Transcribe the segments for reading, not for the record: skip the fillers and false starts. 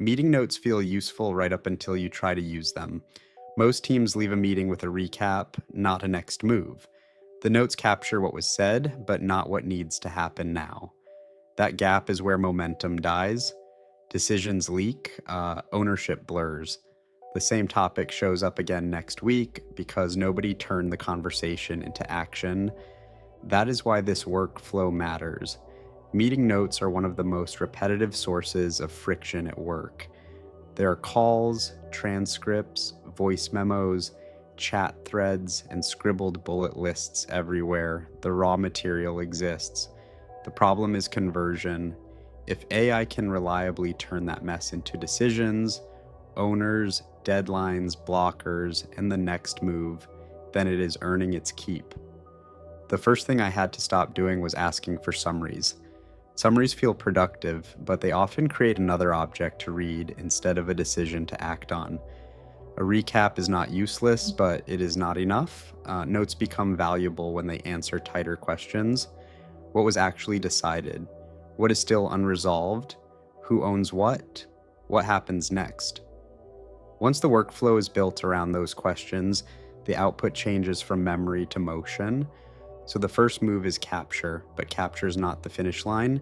Meeting notes feel useful right up until you try to use them. Most teams leave a meeting with a recap, not a next move. The notes capture what was said, but not what needs to happen now. That gap is where momentum dies. Decisions leak, ownership blurs. The same topic shows up again next week because nobody turned the conversation into action. That is why this workflow matters. Meeting notes are one of the most repetitive sources of friction at work. There are calls, transcripts, voice memos, chat threads, and scribbled bullet lists everywhere. The raw material exists. The problem is conversion. If AI can reliably turn that mess into decisions, owners, deadlines, blockers, and the next move, then it is earning its keep. The first thing I had to stop doing was asking for summaries. Summaries feel productive, but they often create another object to read instead of a decision to act on. A recap is not useless, but it is not enough. Notes become valuable when they answer tighter questions. What was actually decided? What is still unresolved? Who owns what? What happens next? Once the workflow is built around those questions, the output changes from memory to motion. So the first move is capture, but capture is not the finish line.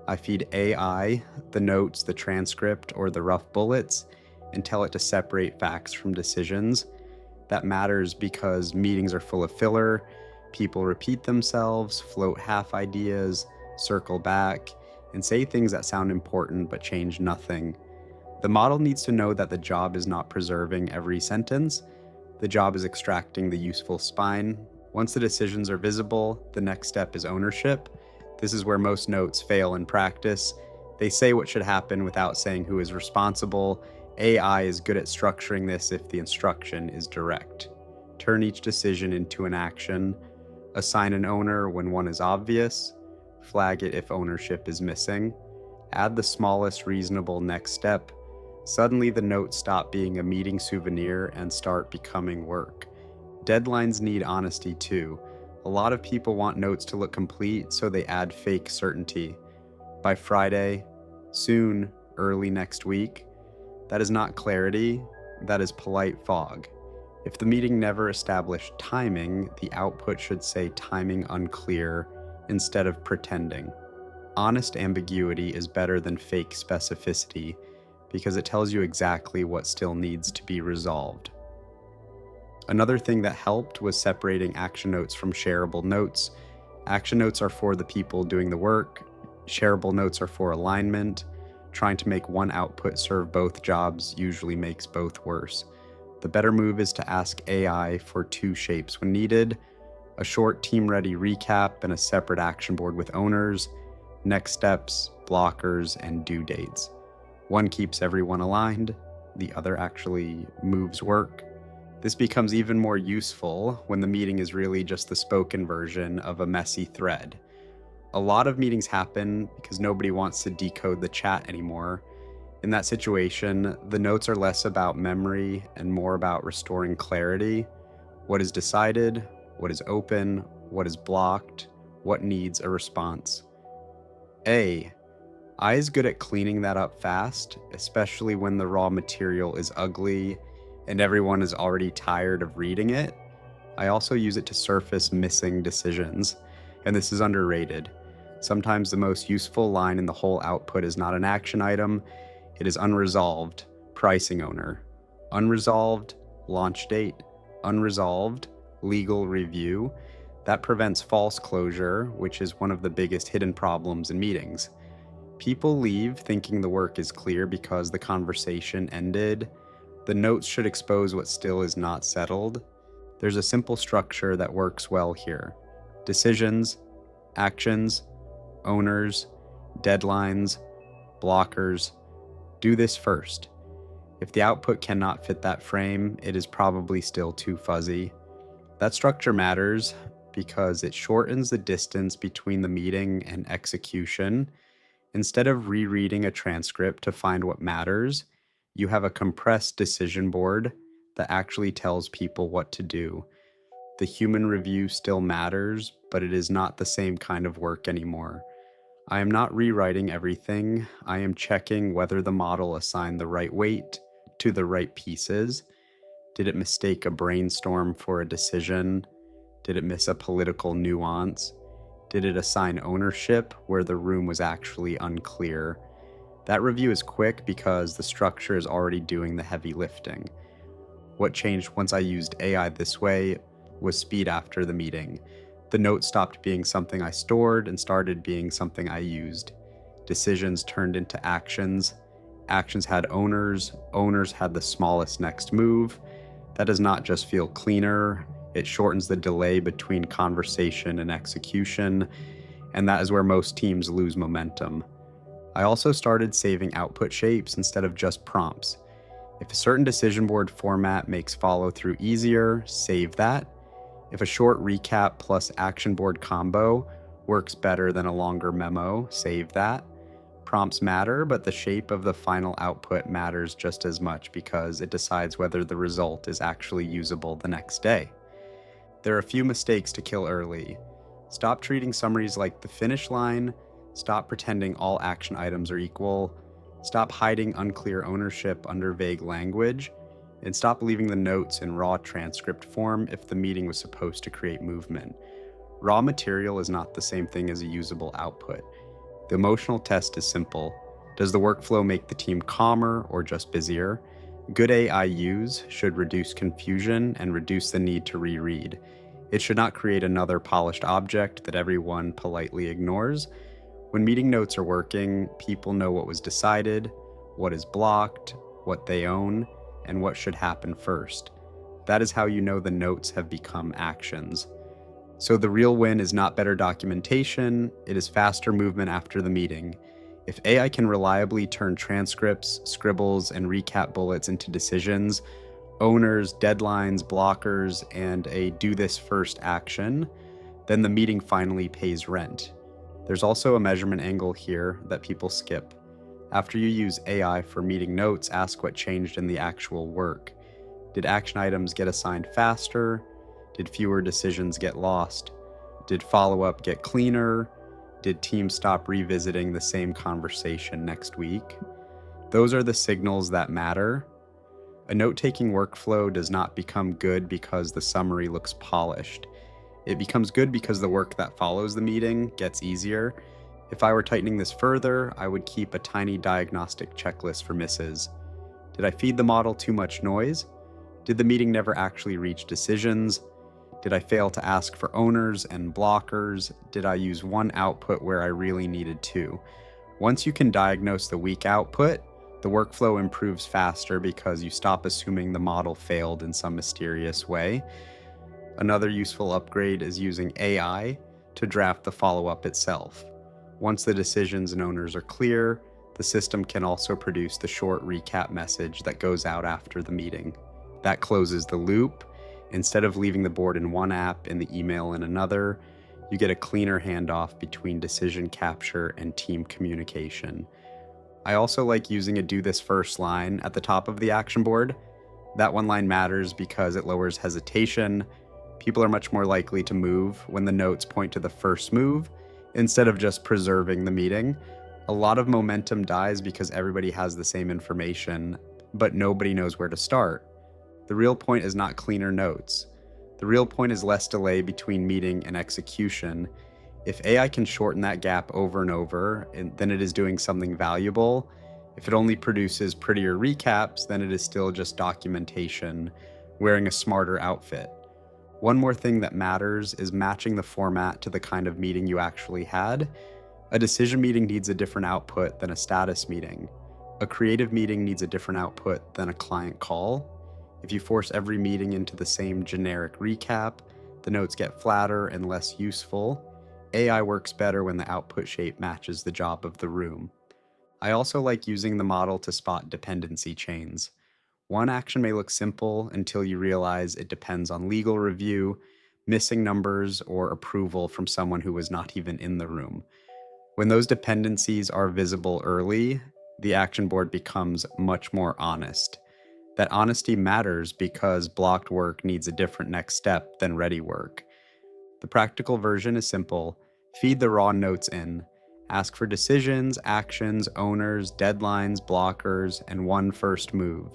I feed AI the notes, the transcript, or the rough bullets and tell it to separate facts from decisions. That matters because meetings are full of filler, people repeat themselves, float half ideas, circle back, and say things that sound important but change nothing. The model needs to know that the job is not preserving every sentence. The job is extracting the useful spine. Once the decisions are visible, the next step is ownership. This is where most notes fail in practice. They say what should happen without saying who is responsible. AI is good at structuring this if the instruction is direct. Turn each decision into an action. Assign an owner when one is obvious. Flag it if ownership is missing. Add the smallest reasonable next step. Suddenly the notes stop being a meeting souvenir and start becoming work. Deadlines need honesty too. A lot of people want notes to look complete, so they add fake certainty. By Friday, soon, early next week. That is not clarity, that is polite fog. If the meeting never established timing, the output should say timing unclear instead of pretending. Honest ambiguity is better than fake specificity because it tells you exactly what still needs to be resolved. Another thing that helped was separating action notes from shareable notes. Action notes are for the people doing the work. Shareable notes are for alignment. Trying to make one output serve both jobs usually makes both worse. The better move is to ask AI for two shapes when needed: a short team-ready recap and a separate action board with owners, next steps, blockers, and due dates. One keeps everyone aligned, the other actually moves work. This becomes even more useful when the meeting is really just the spoken version of a messy thread. A lot of meetings happen because nobody wants to decode the chat anymore. In that situation, the notes are less about memory and more about restoring clarity. What is decided, what is open, what is blocked, what needs a response. I is good at cleaning that up fast, especially when the raw material is ugly and everyone is already tired of reading it. I also use it to surface missing decisions, and this is underrated. Sometimes the most useful line in the whole output is not an action item, it is unresolved, pricing owner. Unresolved, launch date. Unresolved, legal review. That prevents false closure, which is one of the biggest hidden problems in meetings. People leave thinking the work is clear because the conversation ended. The notes should expose what still is not settled. There's a simple structure that works well here: decisions, actions, owners, deadlines, blockers. Do this first. If the output cannot fit that frame, it is probably still too fuzzy. That structure matters because it shortens the distance between the meeting and execution. Instead of rereading a transcript to find what matters, you have a compressed decision board that actually tells people what to do. The human review still matters, but it is not the same kind of work anymore. I am not rewriting everything. I am checking whether the model assigned the right weight to the right pieces. Did it mistake a brainstorm for a decision? Did it miss a political nuance? Did it assign ownership where the room was actually unclear? That review is quick because the structure is already doing the heavy lifting. What changed once I used AI this way was speed after the meeting. The note stopped being something I stored and started being something I used. Decisions turned into actions. Actions had owners. Owners had the smallest next move. That does not just feel cleaner, it shortens the delay between conversation and execution, and that is where most teams lose momentum. I also started saving output shapes instead of just prompts. If a certain decision board format makes follow through easier, save that. If a short recap plus action board combo works better than a longer memo, save that. Prompts matter, but the shape of the final output matters just as much because it decides whether the result is actually usable the next day. There are a few mistakes to kill early. Stop treating summaries like the finish line, stop pretending all action items are equal, stop hiding unclear ownership under vague language, and stop leaving the notes in raw transcript form if the meeting was supposed to create movement. Raw material is not the same thing as a usable output. The emotional test is simple. Does the workflow make the team calmer or just busier? Good AIUs should reduce confusion and reduce the need to reread. It should not create another polished object that everyone politely ignores. When meeting notes are working, people know what was decided, what is blocked, what they own, and what should happen first. That is how you know the notes have become actions. So the real win is not better documentation, it is faster movement after the meeting. If AI can reliably turn transcripts, scribbles, and recap bullets into decisions, owners, deadlines, blockers, and a do this first action, then the meeting finally pays rent. There's also a measurement angle here that people skip. After you use AI for meeting notes, ask what changed in the actual work. Did action items get assigned faster? Did fewer decisions get lost? Did follow-up get cleaner? Did teams stop revisiting the same conversation next week? Those are the signals that matter. A note-taking workflow does not become good because the summary looks polished. It becomes good because the work that follows the meeting gets easier. If I were tightening this further, I would keep a tiny diagnostic checklist for misses. Did I feed the model too much noise? Did the meeting never actually reach decisions? Did I fail to ask for owners and blockers? Did I use one output where I really needed two? Once you can diagnose the weak output, the workflow improves faster because you stop assuming the model failed in some mysterious way. Another useful upgrade is using AI to draft the follow-up itself. Once the decisions and owners are clear, the system can also produce the short recap message that goes out after the meeting. That closes the loop. Instead of leaving the board in one app and the email in another, you get a cleaner handoff between decision capture and team communication. I also like using a do this first line at the top of the action board. That one line matters because it lowers hesitation. People are much more likely to move when the notes point to the first move instead of just preserving the meeting. A lot of momentum dies because everybody has the same information, but nobody knows where to start. The real point is not cleaner notes. The real point is less delay between meeting and execution. If AI can shorten that gap over and over, then it is doing something valuable. If it only produces prettier recaps, then it is still just documentation, wearing a smarter outfit. One more thing that matters is matching the format to the kind of meeting you actually had. A decision meeting needs a different output than a status meeting. A creative meeting needs a different output than a client call. If you force every meeting into the same generic recap, the notes get flatter and less useful. AI works better when the output shape matches the job of the room. I also like using the model to spot dependency chains. One action may look simple until you realize it depends on legal review, missing numbers, or approval from someone who was not even in the room. When those dependencies are visible early, the action board becomes much more honest. That honesty matters because blocked work needs a different next step than ready work. The practical version is simple. Feed the raw notes in. Ask for decisions, actions, owners, deadlines, blockers, and one first move.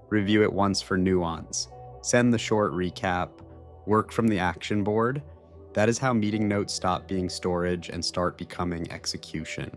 Review it once for nuance. Send the short recap. Work from the action board. That is how meeting notes stop being storage and start becoming execution.